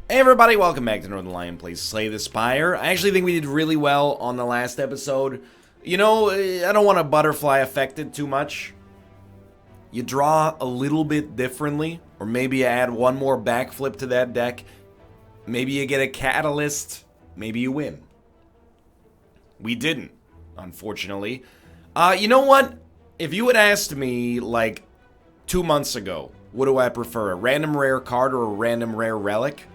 Hey everybody, welcome back to Northernlion plays Slay the Spire. I actually think we did really well on the last episode. You know, I don't want to butterfly affect it too much. You draw a little bit differently, or maybe you add one more backflip to that deck. Maybe you get a catalyst, maybe you win. We didn't, unfortunately. You know what? If you had asked me, like, 2 months ago, what do I prefer, a random rare card or a random rare relic?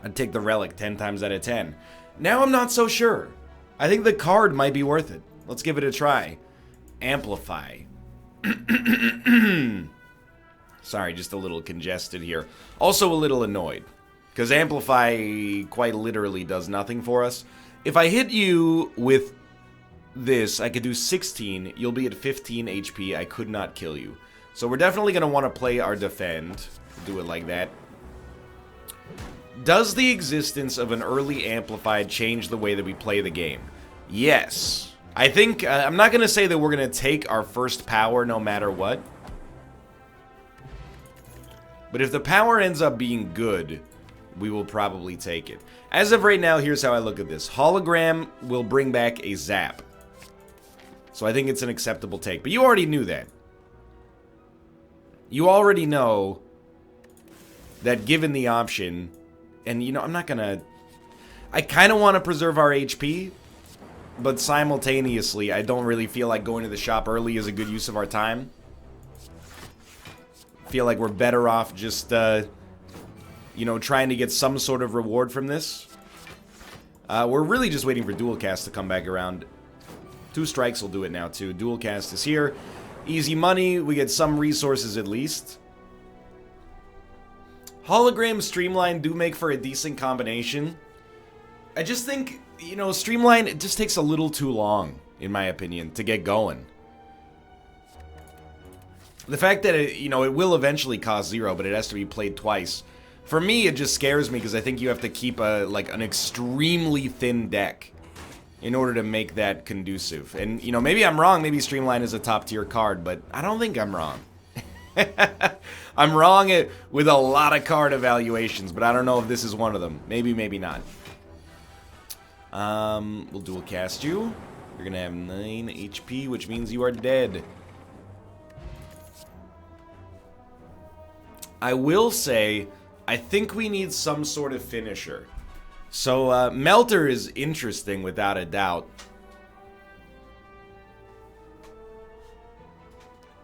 I'd take the relic 10 times out of 10. Now I'm not so sure. I think the card might be worth it. Let's give it a try. Amplify. Sorry, just a little congested here. Also a little annoyed, because Amplify quite literally does nothing for us. If I hit you with this, I could do 16. You'll be at 15 HP. I could not kill you. So we're definitely going to want to play our defend. Do it like that. Does the existence of an early Amplified change the way that we play the game? Yes. I think, I'm not going to say that we're going to take our first power no matter what. But if the power ends up being good, we will probably take it. As of right now, here's how I look at this. Hologram will bring back a zap. So I think it's an acceptable take. But you already knew that. You already know that given the option... And, you know, I'm not gonna... I kind of want to preserve our HP, but simultaneously, I don't really feel like going to the shop early is a good use of our time. Feel like we're better off just, you know, trying to get some sort of reward from this. We're really just waiting for Dual Cast to come back around. 2 strikes will do it now, too. Dual Cast is here. Easy money. We get some resources at least. Hologram, Streamline do make for a decent combination. I just think, you know, Streamline, it just takes a little too long, in my opinion, to get going. The fact that, it, you know, it will eventually cost 0, but it has to be played twice. For me, it just scares me because I think you have to keep a, like, an extremely thin deck in order to make that conducive. And, you know, maybe I'm wrong, maybe Streamline is a top tier card, but I don't think I'm wrong. I'm wrong with a lot of card evaluations, but I don't know if this is one of them. Maybe, maybe not. We'll dual cast you. You're gonna have 9 HP, which means you are dead. I will say, I think we need some sort of finisher. So, Melter is interesting without a doubt.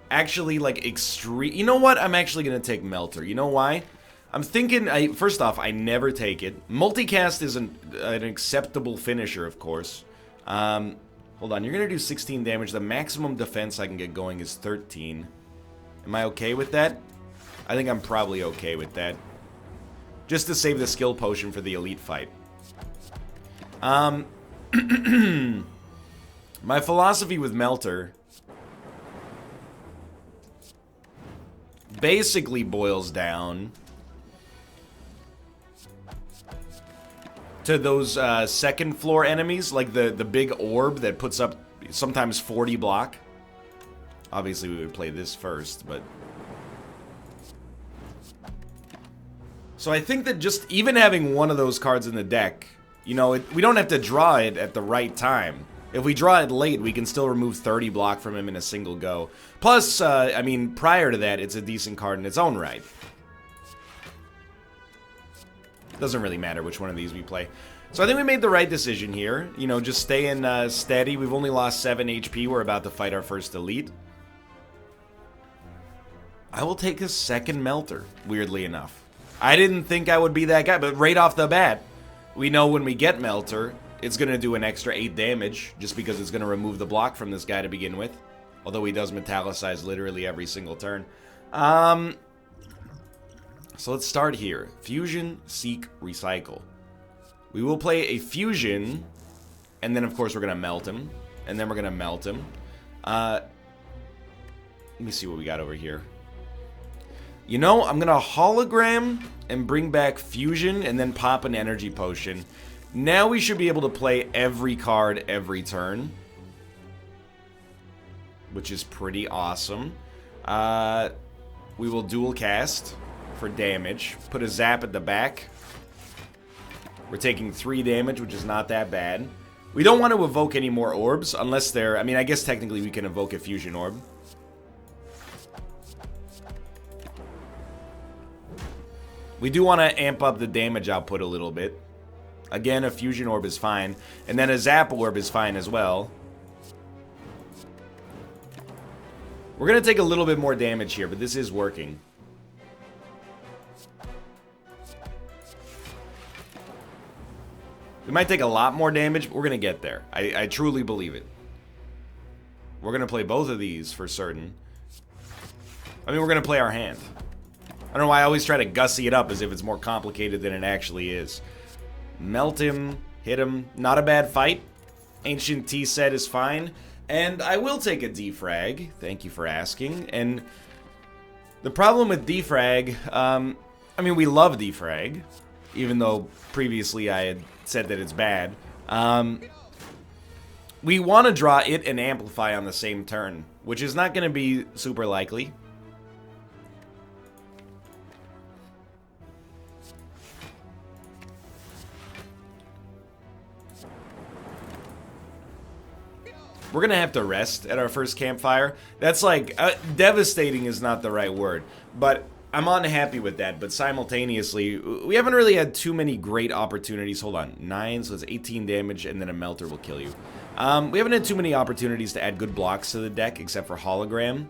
Actually, like, extreme... You know what? I'm actually going to take Melter. You know why? I'm thinking... First off, I never take it. Multicast is an acceptable finisher, of course. Hold on. You're going to do 16 damage. The maximum defense I can get going is 13. Am I okay with that? I think I'm probably okay with that. Just to save the skill potion for the elite fight. My philosophy with Melter... basically boils down to those second floor enemies, like the big orb that puts up sometimes 40 block. Obviously we would play this first, but... So I think that just even having one of those cards in the deck, you know, we don't have to draw it at the right time. If we draw it late, we can still remove 30 block from him in a single go. Plus, I mean, prior to that, it's a decent card in its own right. Doesn't really matter which one of these we play. So I think we made the right decision here. You know, just staying steady. We've only lost 7 HP. We're about to fight our first elite. I will take a second Melter, weirdly enough. I didn't think I would be that guy, but right off the bat, we know when we get Melter... it's going to do an extra 8 damage, just because it's going to remove the block from this guy to begin with. Although he does metallicize literally every single turn. So let's start here. Fusion, Seek, Recycle. We will play a Fusion, and then of course we're going to melt him. And then we're going to melt him. Let me see what we got over here. You know, I'm going to Hologram and bring back Fusion, and then pop an Energy Potion. Now we should be able to play every card every turn, which is pretty awesome. We will dual cast. for damage. Put a zap at the back. We're taking 3 damage, which is not that bad. We don't want to evoke any more orbs, unless they're... I mean, I guess technically we can evoke a fusion orb. We do want to amp up the damage output a little bit. Again, a fusion orb is fine. And then a zap orb is fine as well. We're going to take a little bit more damage here, but this is working. We might take a lot more damage, but we're going to get there. I truly believe it. We're going to play both of these for certain. I mean, we're going to play our hand. I don't know why I always try to gussy it up as if it's more complicated than it actually is. Melt him, hit him. Not a bad fight. Ancient Tea set is fine. And I will take a defrag. Thank you for asking. And the problem with defrag, I mean, we love defrag, even though previously I had said that it's bad. We want to draw it and amplify on the same turn, which is not going to be super likely. We're going to have to rest at our first campfire. That's like, devastating is not the right word, but I'm unhappy with that. But simultaneously, we haven't really had too many great opportunities. Hold on, 9, so it's 18 damage, and then a melter will kill you. We haven't had too many opportunities to add good blocks to the deck, except for hologram.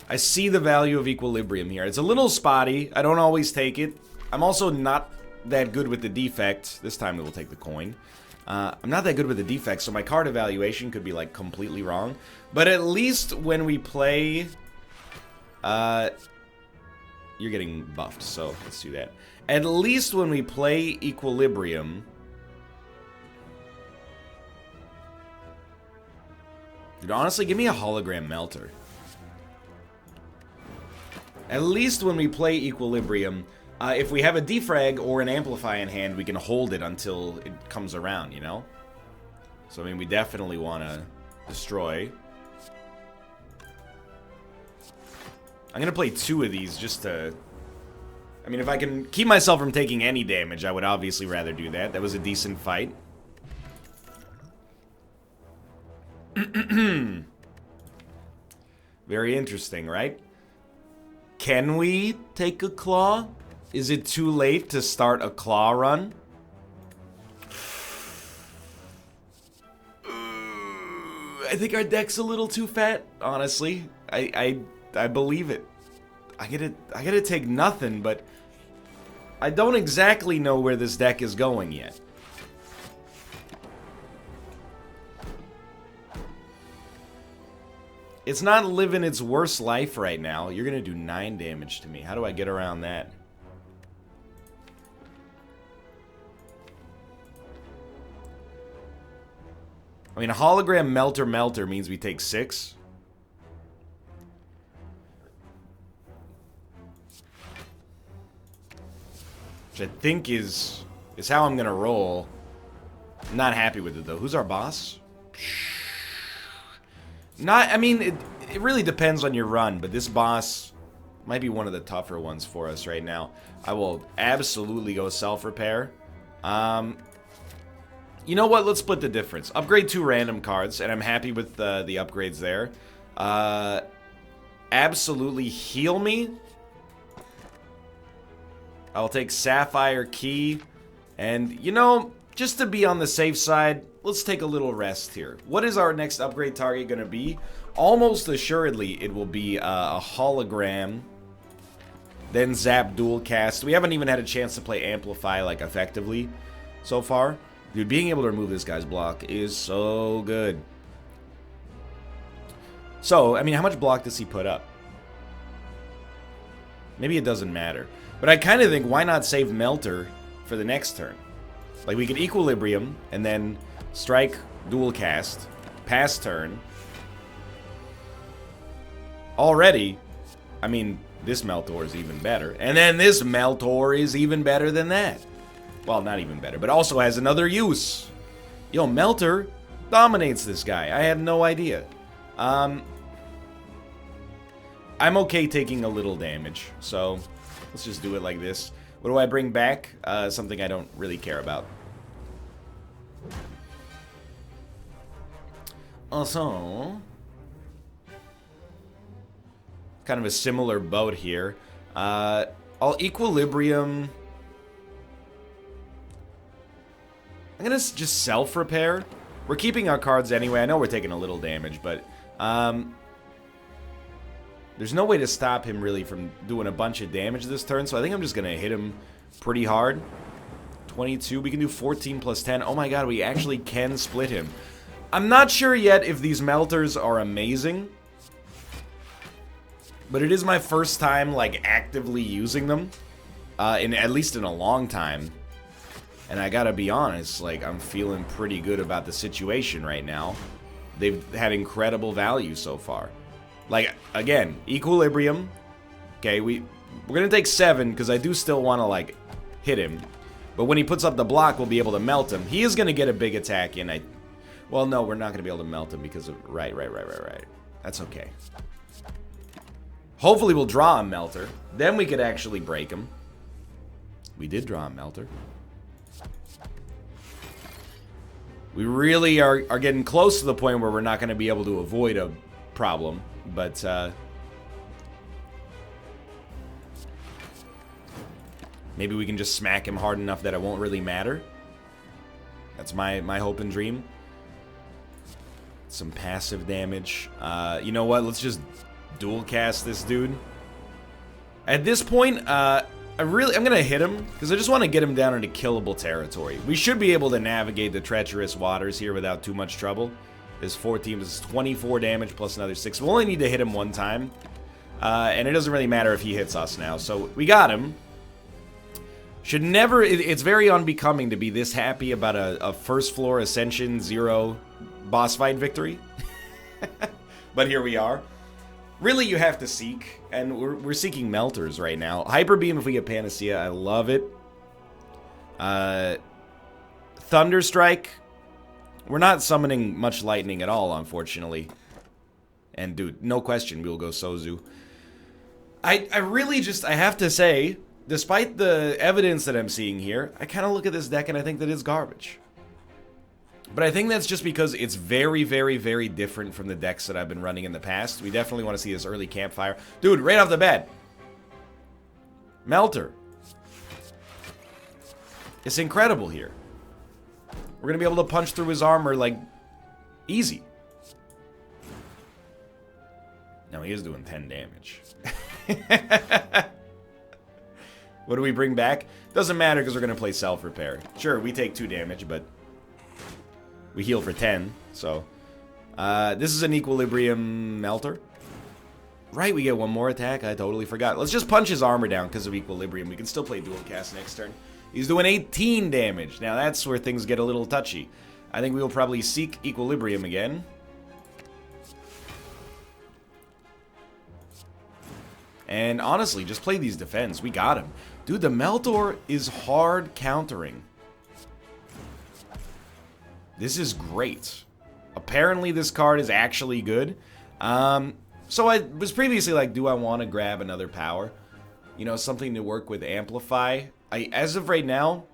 I see the value of equilibrium here. It's a little spotty. I don't always take it. I'm also not that good with the defect. This time we will take the coin. I'm not that good with the defect, so my card evaluation could be like completely wrong. But at least when we play... you're getting buffed, so let's do that. At least when we play equilibrium... Dude, honestly, give me a hologram melter. At least when we play equilibrium... if we have a defrag or an amplify in hand, we can hold it until it comes around, you know? So, I mean, we definitely want to destroy. I'm going to play 2 of these just to... I mean, if I can keep myself from taking any damage, I would obviously rather do that. That was a decent fight. Very interesting, right? Can we take a claw? Is it too late to start a claw run? I think our deck's a little too fat, honestly. I believe it. I gotta take nothing, but I don't exactly know where this deck is going yet. It's not living its worst life right now. You're gonna do 9 damage to me. How do I get around that? I mean, a hologram melter means we take 6. Which I think is how I'm gonna roll. I'm not happy with it though. Who's our boss? I mean, it really depends on your run, but this boss might be one of the tougher ones for us right now. I will absolutely go self-repair. You know what? Let's split the difference. Upgrade 2 random cards, and I'm happy with the upgrades there. Absolutely heal me. I'll take Sapphire Key. And, you know, just to be on the safe side, let's take a little rest here. What is our next upgrade target going to be? Almost assuredly, it will be a hologram. Then Zap Dual Cast. We haven't even had a chance to play Amplify, like, effectively so far. Dude, being able to remove this guy's block is so good. So, I mean, how much block does he put up? Maybe it doesn't matter. But I kind of think, why not save Melter for the next turn? Like, we could Equilibrium, and then strike, dual cast, pass turn. Already, I mean, this Meltor is even better. And then this Meltor is even better than that. Well, not even better, but also has another use. Yo, Melter dominates this guy. I had no idea. I'm okay taking a little damage, so let's just do it like this. What do I bring back? Something I don't really care about. Also, kind of a similar boat here. I'll equilibrium. I'm gonna just self-repair. We're keeping our cards anyway. I know we're taking a little damage, but there's no way to stop him really from doing a bunch of damage this turn, so I think I'm just gonna hit him pretty hard. 22, we can do 14 plus 10. Oh my god, we actually can split him. I'm not sure yet if these melters are amazing, but it is my first time, like, actively using them, at least in a long time. And I gotta be honest, like, I'm feeling pretty good about the situation right now. They've had incredible value so far. Like, again, equilibrium. Okay, we're gonna take 7, because I do still want to, like, hit him. But when he puts up the block, we'll be able to melt him. He is gonna get a big attack in. Well, no, we're not gonna be able to melt him because of... Right. That's okay. Hopefully we'll draw a melter. Then we could actually break him. We did draw a melter. We really are getting close to the point where we're not going to be able to avoid a problem. But, maybe we can just smack him hard enough that it won't really matter. That's my hope and dream. Some passive damage. You know what? Let's just dual cast this dude. At this point, I'm gonna hit him because I just want to get him down into killable territory. We should be able to navigate the treacherous waters here without too much trouble. This 14 is 24 damage plus another 6. We'll only need to hit him one time, and it doesn't really matter if he hits us now. So we got him. Should never. It's very unbecoming to be this happy about a first floor Ascension 0 boss fight victory. But here we are. Really, you have to seek, and we're seeking melters right now. Hyper Beam if we get Panacea, I love it. Thunderstrike. We're not summoning much lightning at all, unfortunately. And dude, no question, we'll go Sozu. I really just, I have to say, despite the evidence that I'm seeing here, I kind of look at this deck and I think that it's garbage. But I think that's just because it's very, very, very different from the decks that I've been running in the past. We definitely want to see this early campfire. Dude, right off the bat. Melter. It's incredible here. We're going to be able to punch through his armor, like, easy. No, he is doing 10 damage. What do we bring back? Doesn't matter because we're going to play self-repair. Sure, we take 2 damage, but... we heal for 10, so... this is an equilibrium melter. Right, we get one more attack. I totally forgot. Let's just punch his armor down because of equilibrium. We can still play dual cast next turn. He's doing 18 damage. Now that's where things get a little touchy. I think we will probably seek equilibrium again. And honestly, just play these defense. We got him. Dude, the Meltor is hard countering. This is great. Apparently this card is actually good. So I was previously like, do I want to grab another power? You know, something to work with Amplify. As of right now,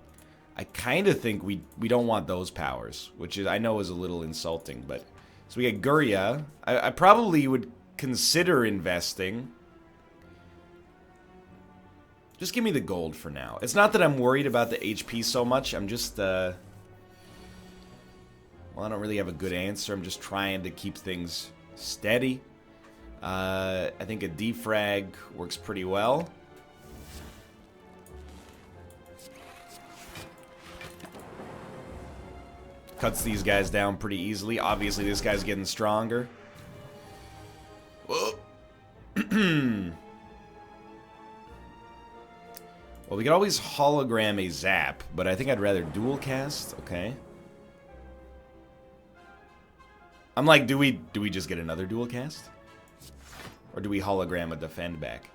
I kind of think we don't want those powers, which is, I know is a little insulting, but... So we get Guria. I probably would consider investing. Just give me the gold for now. It's not that I'm worried about the HP so much. I'm just, well, I don't really have a good answer. I'm just trying to keep things steady. I think a defrag works pretty well. Cuts these guys down pretty easily. Obviously, this guy's getting stronger. Whoa. Well, we could always hologram a zap, but I think I'd rather dual cast. Okay. I'm like, do we just get another dual cast? Or do we hologram a defend back?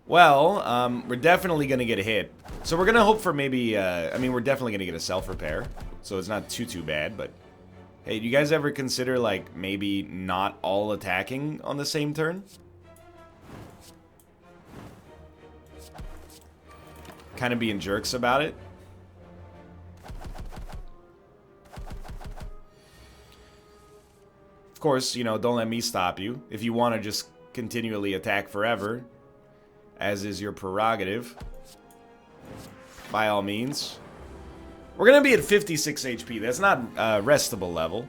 Well, we're definitely going to get a hit. So we're going to hope for maybe, I mean, we're definitely going to get a self-repair. so it's not too bad, but hey, do you guys ever consider, like, maybe not all attacking on the same turn? Kind of being jerks about it. Of course, you know, don't let me stop you. If you want to just continually attack forever, as is your prerogative, by all means. We're going to be at 56 HP. That's not a restable level.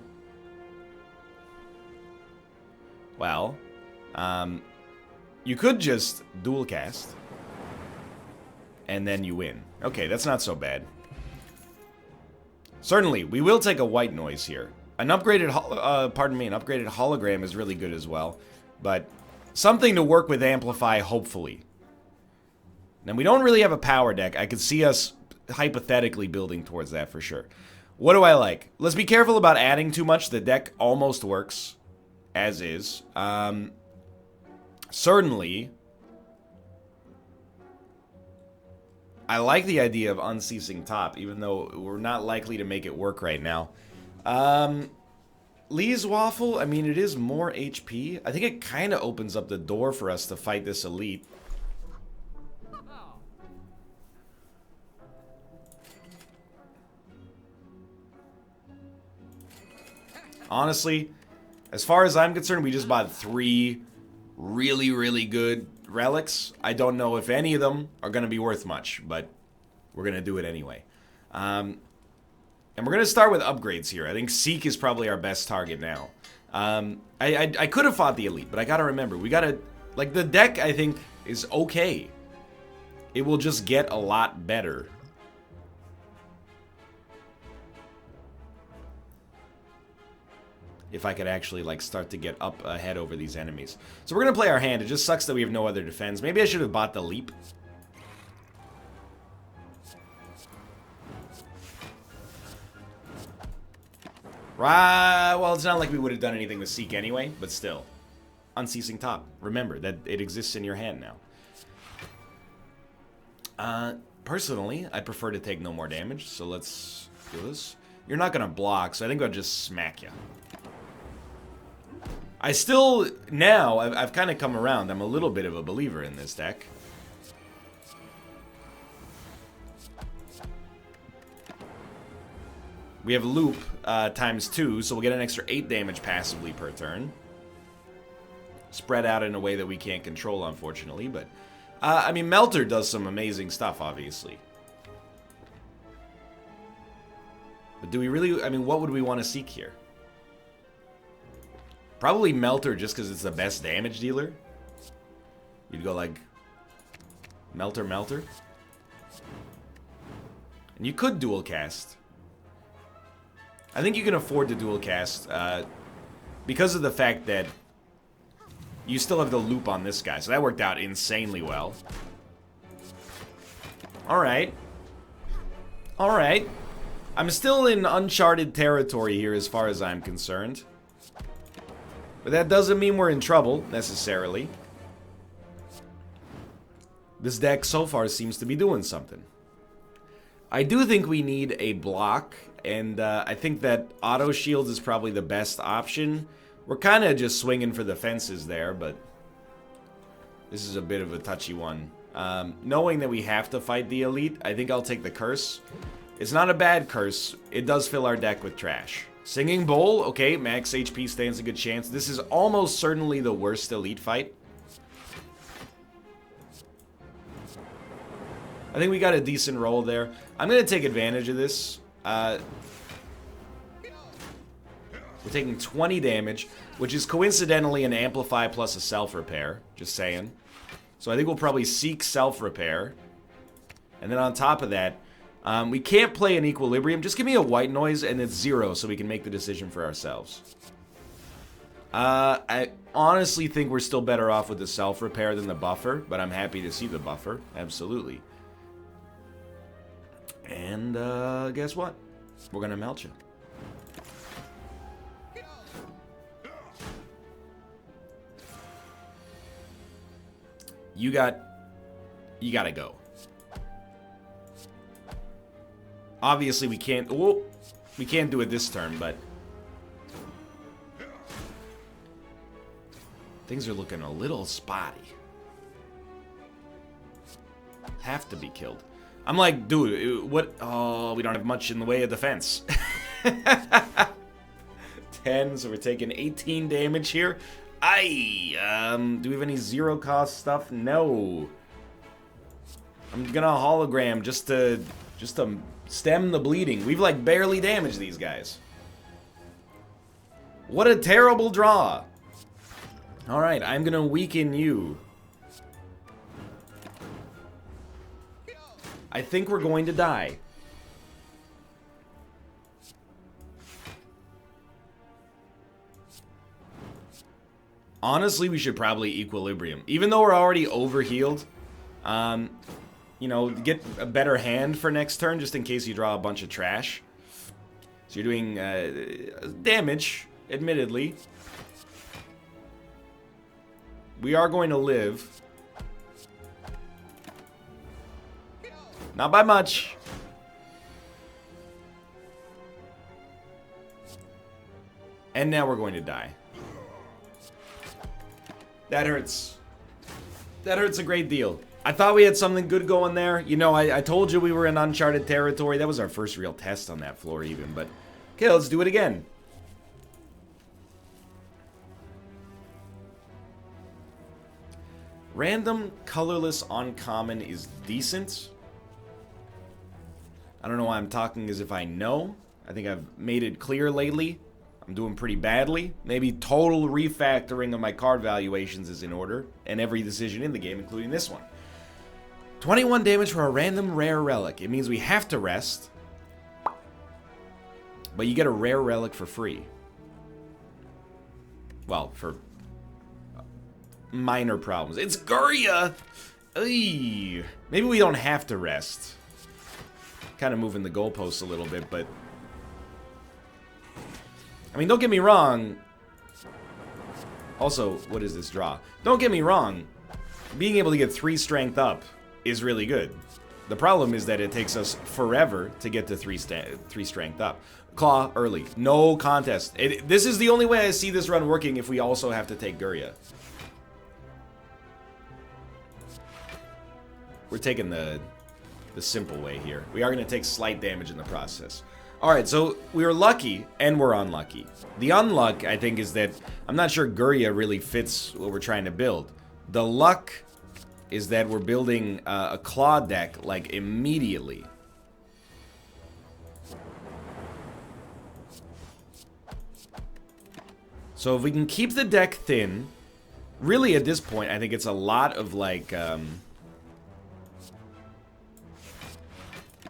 Well, you could just dual cast, and then you win. Okay, that's not so bad. Certainly, we will take a white noise here. An upgraded, an upgraded hologram is really good as well, but something to work with Amplify, hopefully. Now, we don't really have a power deck. I could see us hypothetically building towards that for sure. What do I like? Let's be careful about adding too much. The deck almost works as is. Certainly, I like the idea of unceasing top, even though we're not likely to make it work right now. Lee's Waffle, I mean, it is more HP. I think it kind of opens up the door for us to fight this elite. Honestly, as far as I'm concerned, we just bought 3 really good relics. I don't know if any of them are going to be worth much, but we're going to do it anyway. And we're going to start with upgrades here. I think Seek is probably our best target now. I could have fought the elite, but I got to remember, we got to... Like, the deck, I think, is okay. It will just get a lot better. If I could actually, like, start to get up ahead over these enemies. So we're going to play our hand. It just sucks that we have no other defense. Maybe I should have bought the leap. Right, well, it's not like we would have done anything with Seek anyway, but still. Unceasing top. Remember that it exists in your hand now. Personally, I prefer to take no more damage, so let's do this. You're not going to block, so I think I'll just smack you. I still, now, I've kind of come around. I'm a little bit of a believer in this deck. We have loop times 2, so we'll get an extra 8 damage passively per turn. Spread out in a way that we can't control, unfortunately, but... I mean, Melter does some amazing stuff, obviously. But do we really... I mean, what would we want to seek here? Probably Melter, just because it's the best damage dealer. You'd go like... Melter. And you could dual cast. I think you can afford to dual cast because of the fact that you still have the loop on this guy. So that worked out insanely well. Alright. Alright. I'm still in uncharted territory here as far as I'm concerned. But that doesn't mean we're in trouble, necessarily. This deck so far seems to be doing something. I do think we need a block, and I think that auto shields is probably the best option. We're kind of just swinging for the fences there, but this is a bit of a touchy one. Knowing that we have to fight the elite, I think I'll take the curse. It's not a bad curse. It does fill our deck with trash. Singing Bowl, okay, max HP stands a good chance. This is almost certainly the worst elite fight. I think we got a decent roll there. I'm going to take advantage of this. We're taking 20 damage, which is coincidentally an Amplify plus a Self-Repair. Just saying. So I think we'll probably seek Self-Repair. And then on top of that, we can't play an Equilibrium. Just give me a white noise and it's 0 so we can make the decision for ourselves. I honestly think we're still better off with the Self-Repair than the buffer, but I'm happy to see the buffer. Absolutely. And guess what? We're going to melt you. You gotta go. Obviously, we can't... Whoa, We can't do it this turn, but... things are looking a little spotty. Have to be killed. I'm like, dude, what? Oh, we don't have much in the way of defense. 10, so we're taking 18 damage here. Do we have any zero cost stuff? No. I'm gonna hologram just to stem the bleeding. We've like barely damaged these guys. What a terrible draw. All right, I'm gonna weaken you. I think we're going to die. Honestly, we should probably equilibrium. Even though we're already overhealed, you know, get a better hand for next turn just in case you draw a bunch of trash. So you're doing damage, admittedly. We are going to live. Not by much. And now we're going to die. That hurts. That hurts a great deal. I thought we had something good going there. You know, I told you we were in uncharted territory. That was our first real test on that floor even. But, okay, let's do it again. Random, colorless, uncommon is decent. I don't know why I'm talking as if I know. I think I've made it clear lately. I'm doing pretty badly. Maybe total refactoring of my card valuations is in order. And every decision in the game, including this one. 21 damage for a random rare relic. It means we have to rest. But you get a rare relic for free. Well, for minor problems. It's Guria! Maybe we don't have to rest. Kind of moving the goalposts a little bit, but... I mean, don't get me wrong. Also, what is this draw? Don't get me wrong. Being able to get 3 strength up is really good. The problem is that it takes us forever to get to 3 strength up. Claw early. No contest. This is the only way I see this run working if we also have to take Guria. We're taking the simple way here. We are going to take slight damage in the process. Alright, so we were lucky, and we're unlucky. The unluck, I think, is that I'm not sure Guria really fits what we're trying to build. The luck is that we're building a claw deck, like, immediately. So if we can keep the deck thin, really at this point, I think it's a lot of, like,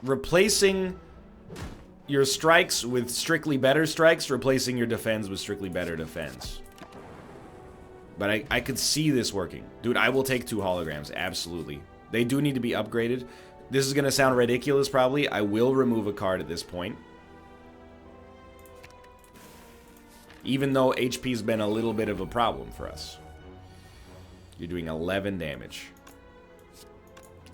replacing your strikes with strictly better strikes, replacing your defense with strictly better defense. But I could see this working. Dude, I will take 2 holograms, absolutely. They do need to be upgraded. This is going to sound ridiculous, probably. I will remove a card at this point. Even though HP's been a little bit of a problem for us. You're doing 11 damage.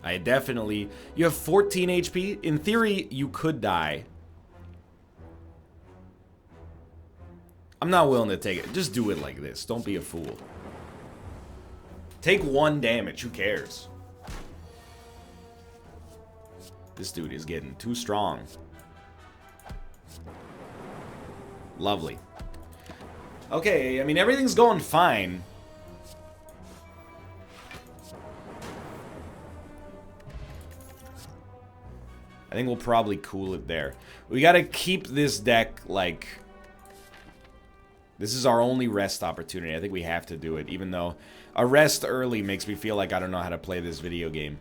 I definitely... You have 14 HP. In theory, you could die. I'm not willing to take it. Just do it like this. Don't be a fool. Take 1 damage. Who cares? This dude is getting too strong. Lovely. Okay, I mean, everything's going fine. I think we'll probably cool it there. We gotta keep this deck, like... This is our only rest opportunity. I think we have to do it, even though a rest early makes me feel like I don't know how to play this video game.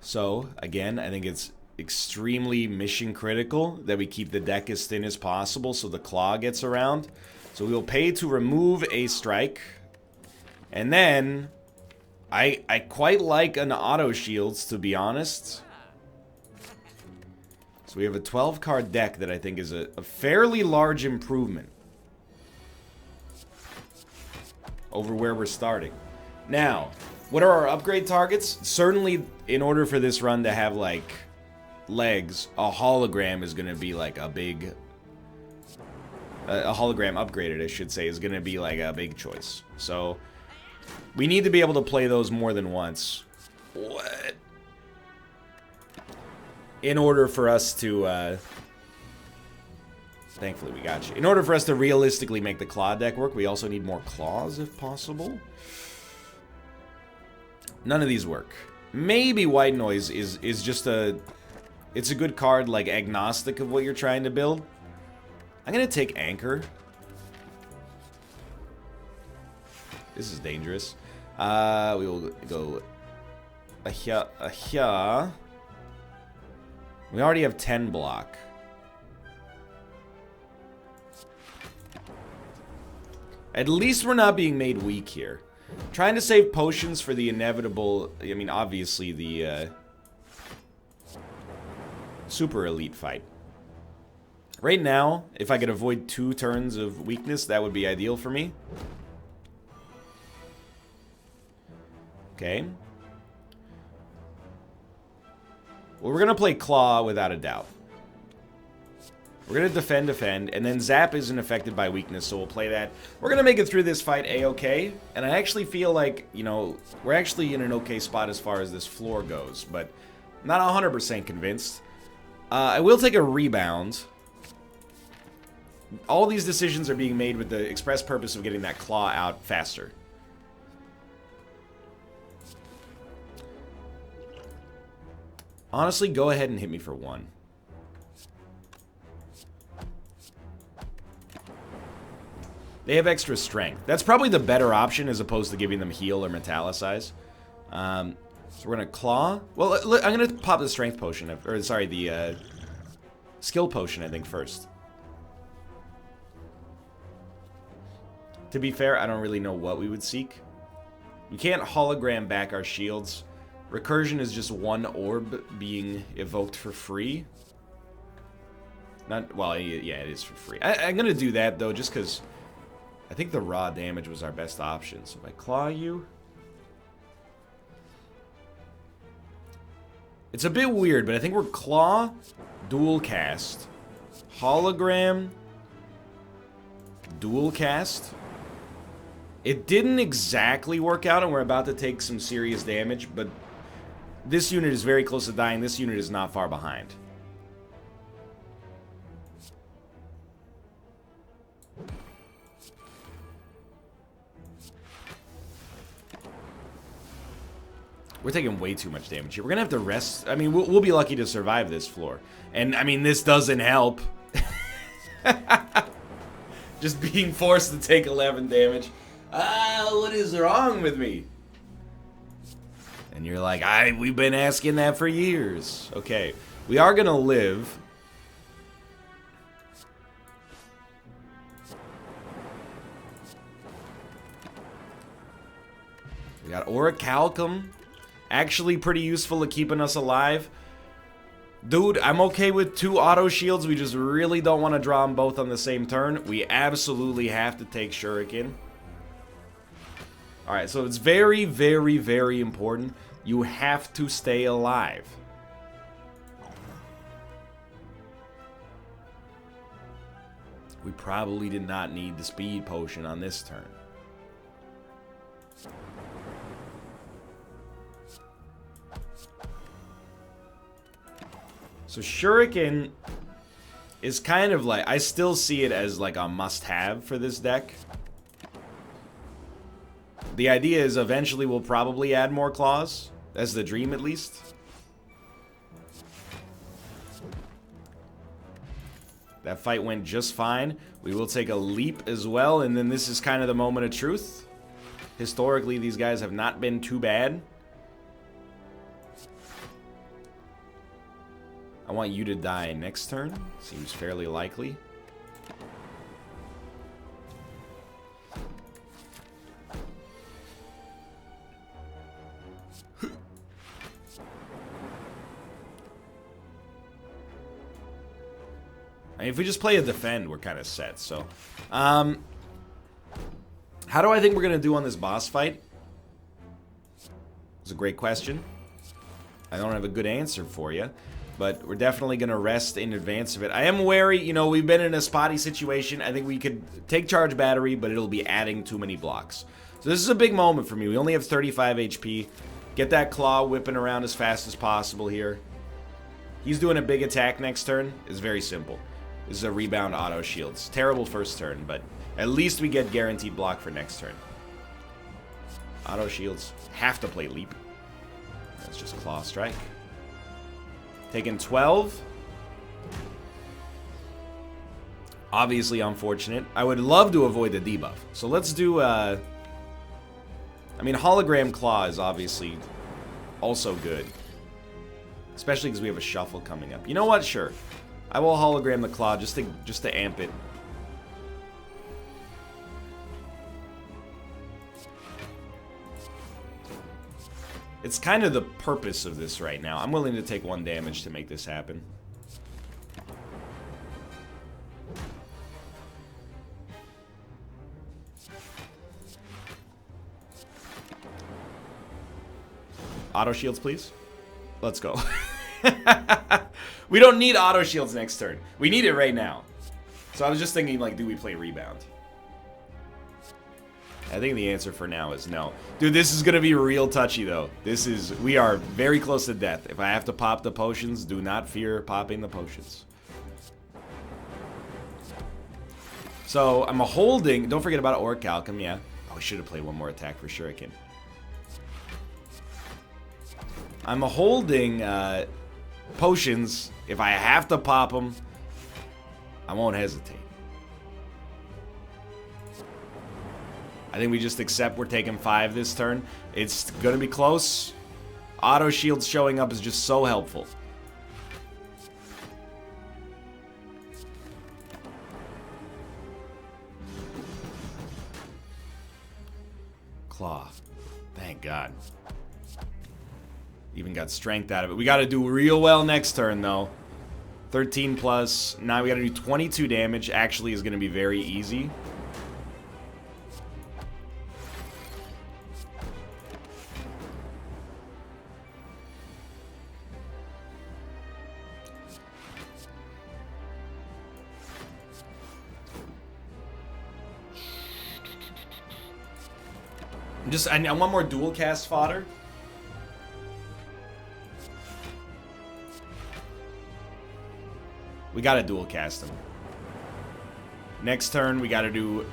So, again, I think it's extremely mission critical that we keep the deck as thin as possible so the claw gets around. So we'll pay to remove a strike. And then, I quite like an auto shields, to be honest. So we have a 12-card deck that I think is a fairly large improvement over where we're starting. Now, What are our upgrade targets? Certainly, in order for this run to have, like, legs, a hologram is going to be, like, a big... a hologram upgraded, I should say, is going to be, like, a big choice. So, we need to be able to play those more than once. What? In order for us to, thankfully, we got you. In order for us to realistically make the claw deck work, we also need more claws, if possible. None of these work. Maybe White Noise is just a... It's a good card, like, agnostic of what you're trying to build. I'm gonna take Anchor. This is dangerous. We will go... Ahya. We already have 10 block. At least we're not being made weak here. Trying to save potions for the inevitable... I mean, obviously, the super elite fight. Right now, if I could avoid 2 turns of weakness, that would be ideal for me. Okay. Well, we're going to play Claw without a doubt. We're going to defend, and then Zap isn't affected by weakness, so we'll play that. We're going to make it through this fight A-okay, and I actually feel like, you know, we're actually in an okay spot as far as this floor goes, but not 100% convinced. I will take a Rebound. All these decisions are being made with the express purpose of getting that Claw out faster. Honestly, go ahead and hit me for 1. They have extra strength. That's probably the better option as opposed to giving them heal or metallicize. So we're going to claw. Well, I'm going to pop the strength potion. Or, sorry, the skill potion, I think, first. To be fair, I don't really know what we would seek. We can't hologram back our shields. Recursion is just 1 orb being evoked for free. Not, well, yeah, it is for free. I'm going to do that, though, just because... I think the raw damage was our best option. So if I claw you... It's a bit weird, but I think we're claw, dual cast, hologram, dual cast. It didn't exactly work out, and we're about to take some serious damage, but this unit is very close to dying. This unit is not far behind. We're taking way too much damage here. We're going to have to rest. I mean, we'll be lucky to survive this floor. And, I mean, this doesn't help. Just being forced to take 11 damage. What is wrong with me? And you're like, we've been asking that for years. Okay, we are going to live. We got Orichalcum. Actually pretty useful at keeping us alive. Dude, I'm okay with 2 auto shields. We just really don't want to draw them both on the same turn. We absolutely have to take Shuriken. Alright, so it's very, very, very important. You have to stay alive. We probably did not need the speed potion on this turn. So Shuriken is kind of like, I still see it as like a must-have for this deck. The idea is eventually we'll probably add more claws, as the dream at least. That fight went just fine. We will take a leap as well, and then this is kind of the moment of truth. Historically, these guys have not been too bad. I want you to die next turn. Seems fairly likely. I mean, if we just play a defend, we're kind of set, so. How do I think we're going to do on this boss fight? It's a great question. I don't have a good answer for you, but we're definitely going to rest in advance of it. I am wary, you know, we've been in a spotty situation. I think we could take charge battery, but it'll be adding too many blocks. So this is a big moment for me. We only have 35 HP. Get that claw whipping around as fast as possible here. He's doing a big attack next turn. It's very simple. This is a rebound auto shields. Terrible first turn, but at least we get guaranteed block for next turn. Auto shields. Have to play leap. That's just claw strike. Taking 12. Obviously unfortunate. I would love to avoid the debuff. So let's do, I mean, hologram claw is obviously also good. Especially because we have a shuffle coming up. You know what? Sure. I will hologram the claw just to amp it. It's kind of the purpose of this right now. I'm willing to take 1 damage to make this happen. Auto shields, please. Let's go. We don't need auto shields next turn. We need it right now. So I was just thinking, like, do we play rebound? I think the answer for now is no. Dude, this is going to be real touchy, though. We are very close to death. If I have to pop the potions, do not fear popping the potions. So, I'm holding... Don't forget about Orichalcum, yeah. Oh, I should have played one more attack for Shuriken. I'm holding potions. If I have to pop them, I won't hesitate. I think we just accept we're taking 5 this turn. It's going to be close. Auto shields showing up is just so helpful. Claw. Thank God. Even got strength out of it. We got to do real well next turn, though. 13 plus. Now we got to do 22 damage. Actually is going to be very easy. I want more dual cast fodder. We gotta dual cast him. Next turn, we gotta do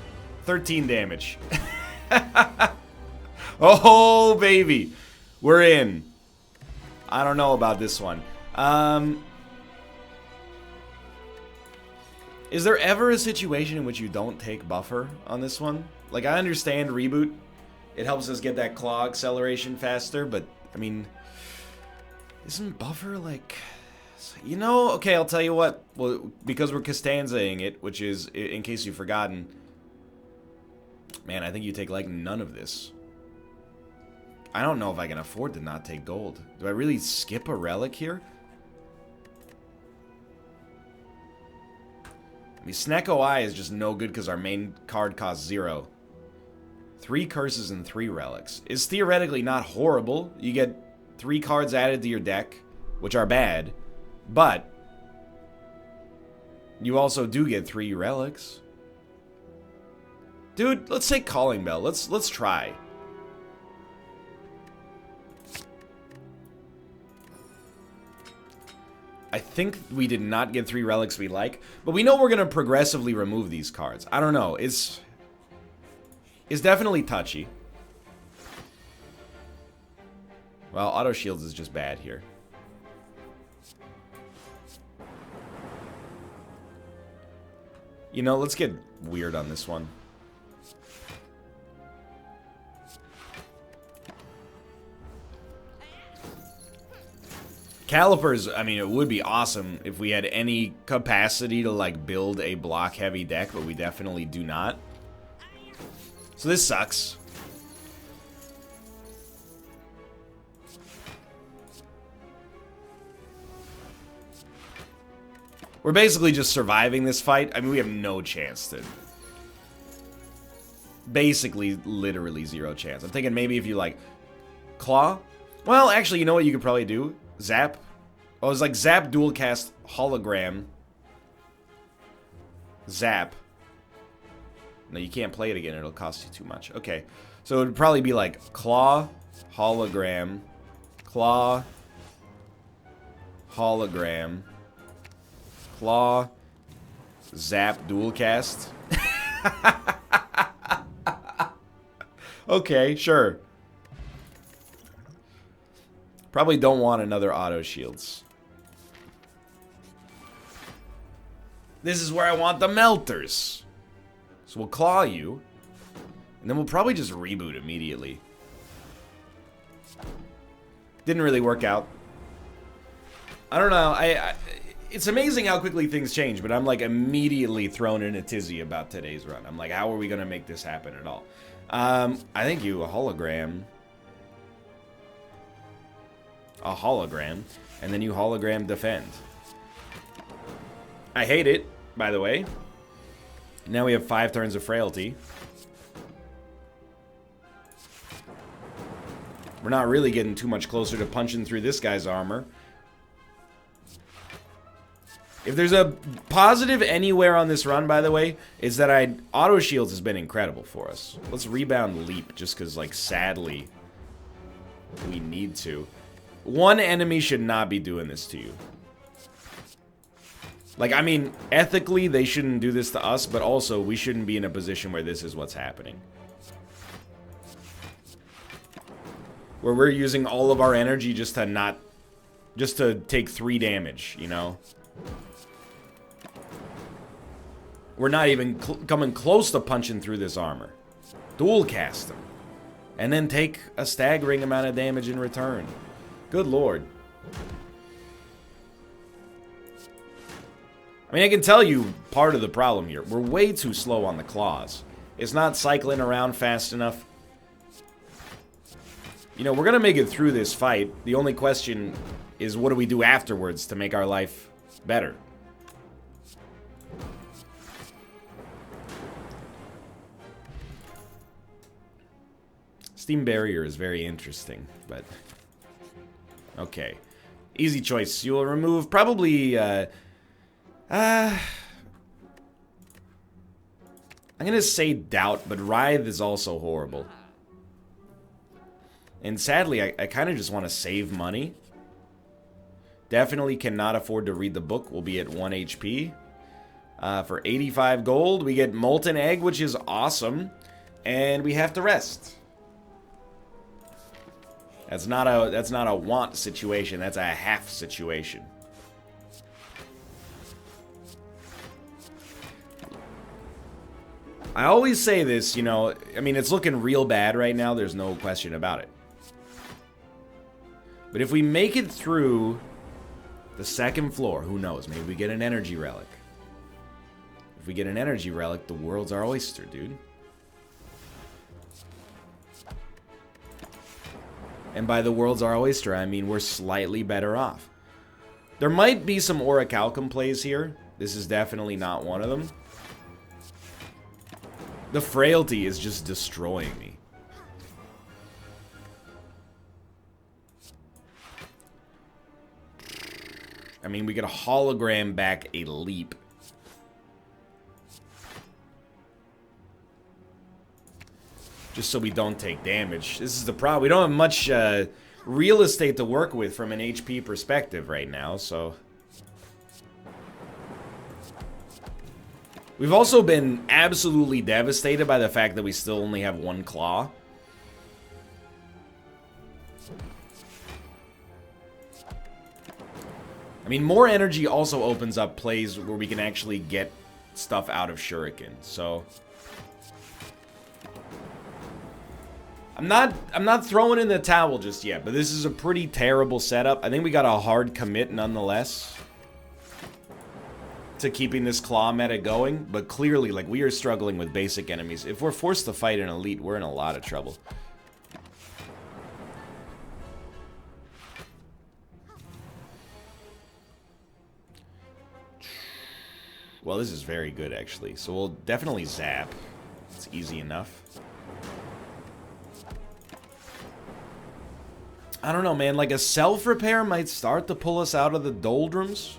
13 damage. Oh, baby. We're in. I don't know about this one. Is there ever a situation in which you don't take buffer on this one? Like, I understand reboot. It helps us get that claw acceleration faster, but, I mean, isn't buffer, like... You know, okay, I'll tell you what. Well, because we're Costanzaing it, which is, in case you've forgotten... Man, I think you take, like, none of this. I don't know if I can afford to not take gold. Do I really skip a relic here? I mean, Snack OI is just no good because our main card costs 0. 3 curses and 3 relics. Is theoretically not horrible. You get 3 cards added to your deck, which are bad, but you also do get 3 relics. Dude, let's take Calling Bell. Let's try. I think we did not get 3 relics we like, but we know we're going to progressively remove these cards. I don't know. It's definitely touchy. Well, auto shields is just bad here. You know, let's get weird on this one. Calipers, I mean, it would be awesome if we had any capacity to, like, build a block-heavy deck, but we definitely do not. So this sucks. We're basically just surviving this fight. I mean, we have no chance to... Basically, literally 0 chance. I'm thinking maybe if you, like, claw, Well, actually, you know what you could probably do? Zap. Oh, it's like zap, dual cast, hologram. Zap. No, you can't play it again. It'll cost you too much. Okay. So it would probably be like claw, hologram, claw, hologram, claw, zap, dual cast. Okay, sure. Probably don't want another auto shields. This is where I want the melters. So we'll claw you. And then we'll probably just reboot immediately. Didn't really work out. I don't know. It's amazing how quickly things change, but I'm like immediately thrown in a tizzy about today's run. I'm like, how are we going to make this happen at all? I think you a hologram. A hologram. And then you hologram defend. I hate it, by the way. Now we have 5 turns of frailty. We're not really getting too much closer to punching through this guy's armor. If there's a positive anywhere on this run, by the way, is that auto shields has been incredible for us. Let's rebound leap, just because, like, sadly, we need to. One enemy should not be doing this to you. Like, I mean, ethically, they shouldn't do this to us, but also, we shouldn't be in a position where this is what's happening. Where we're using all of our energy just to take 3 damage, you know? We're not even coming close to punching through this armor. Dual cast them. And then take a staggering amount of damage in return. Good lord. I mean, I can tell you part of the problem here. We're way too slow on the claws. It's not cycling around fast enough. You know, we're going to make it through this fight. The only question is, what do we do afterwards to make our life better? Steam barrier is very interesting, but... Okay. Easy choice. You will remove probably, I'm gonna say doubt, but Writhe is also horrible. And sadly, I kind of just want to save money. Definitely cannot afford to read the book. We'll be at 1 HP. For 85 gold, we get Molten Egg, which is awesome. And we have to rest. That's not a want situation. That's a half situation. I always say this, you know, I mean, it's looking real bad right now. There's no question about it. But if we make it through the 2nd floor, who knows? Maybe we get an energy relic. If we get an energy relic, the world's our oyster, dude. And by the world's our oyster, I mean we're slightly better off. There might be some Orichalcum plays here. This is definitely not one of them. The frailty is just destroying me. I mean, we could hologram back a leap. Just so we don't take damage. This is the problem. We don't have much real estate to work with from an HP perspective right now, so... We've also been absolutely devastated by the fact that we still only have 1 claw. I mean, more energy also opens up plays where we can actually get stuff out of Shuriken, so... I'm not throwing in the towel just yet, but this is a pretty terrible setup. I think we got a hard commit nonetheless to keeping this claw meta going, but clearly, like, we are struggling with basic enemies. If we're forced to fight an elite, we're in a lot of trouble. Well, this is very good, actually. So we'll definitely zap. It's easy enough. I don't know, man. Like, a self-repair might start to pull us out of the doldrums.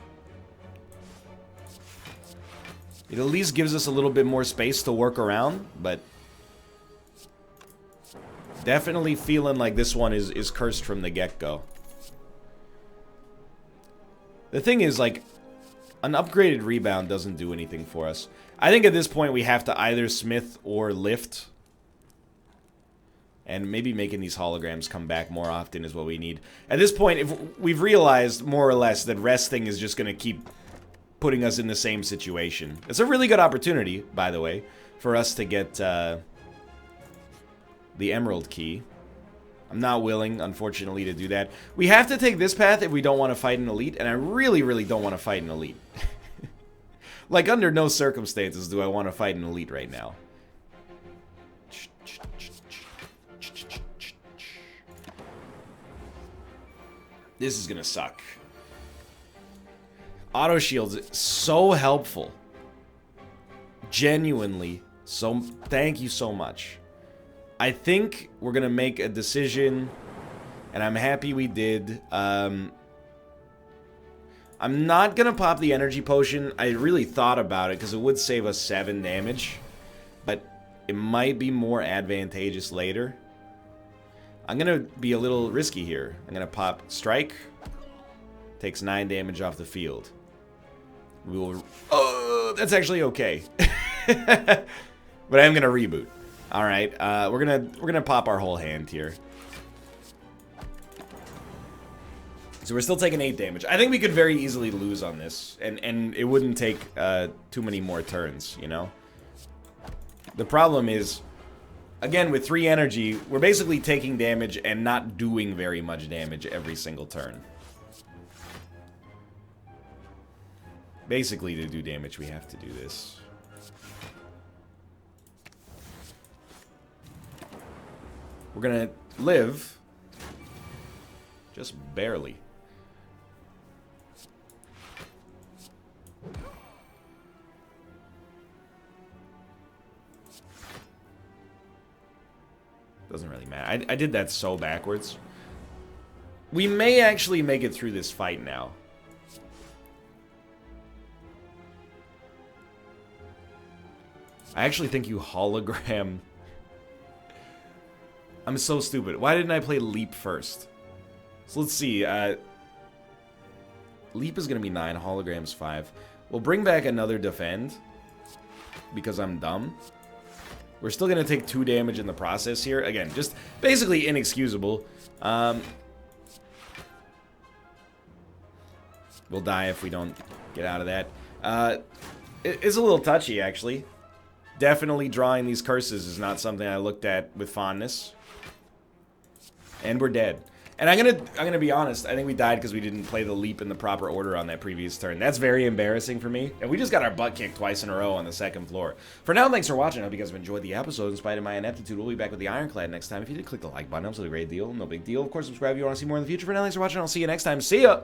It at least gives us a little bit more space to work around, but... definitely feeling like this one is cursed from the get-go. The thing is, like, an upgraded rebound doesn't do anything for us. I think at this point we have to either smith or lift. And maybe making these holograms come back more often is what we need. At this point, if we've realized, more or less, that resting is just going to keep putting us in the same situation. It's a really good opportunity, by the way, for us to get the Emerald Key. I'm not willing, unfortunately, to do that. We have to take this path if we don't want to fight an elite, and I really, really don't want to fight an elite. Like, under no circumstances do I want to fight an elite right now. This is gonna suck. Auto shields, so helpful. Genuinely, so thank you so much. I think we're gonna make a decision, and I'm happy we did. I'm not gonna pop the energy potion. I really thought about it because it would save us 7 damage, but it might be more advantageous later. I'm gonna be a little risky here. I'm gonna pop Strike. Takes 9 damage off the field. We will. Oh, that's actually okay. But I'm gonna reboot. All right, we're gonna pop our whole hand here. So we're still taking 8 damage. I think we could very easily lose on this, and it wouldn't take too many more turns. You know. The problem is, again, with 3 energy, we're basically taking damage and not doing very much damage every single turn. Basically, to do damage, we have to do this. We're gonna live. Just barely. Doesn't really matter. I did that so backwards. We may actually make it through this fight now. I actually think you hologram... I'm so stupid. Why didn't I play Leap first? So let's see. Leap is going to be 9, holograms 5. We'll bring back another defend. Because I'm dumb. We're still going to take 2 damage in the process here. Again, just basically inexcusable. We'll die if we don't get out of that. It's a little touchy, actually. Definitely drawing these curses is not something I looked at with fondness. And we're dead. And I'm gonna be honest, I think we died because we didn't play the leap in the proper order on that previous turn. That's very embarrassing for me. And we just got our butt kicked twice in a row on the 2nd floor. For now, thanks for watching. I hope you guys have enjoyed the episode. In spite of my ineptitude, we'll be back with the Ironclad next time. If you did, click the like button. It's a great deal. No big deal. Of course, subscribe if you want to see more in the future. For now, thanks for watching. I'll see you next time. See ya!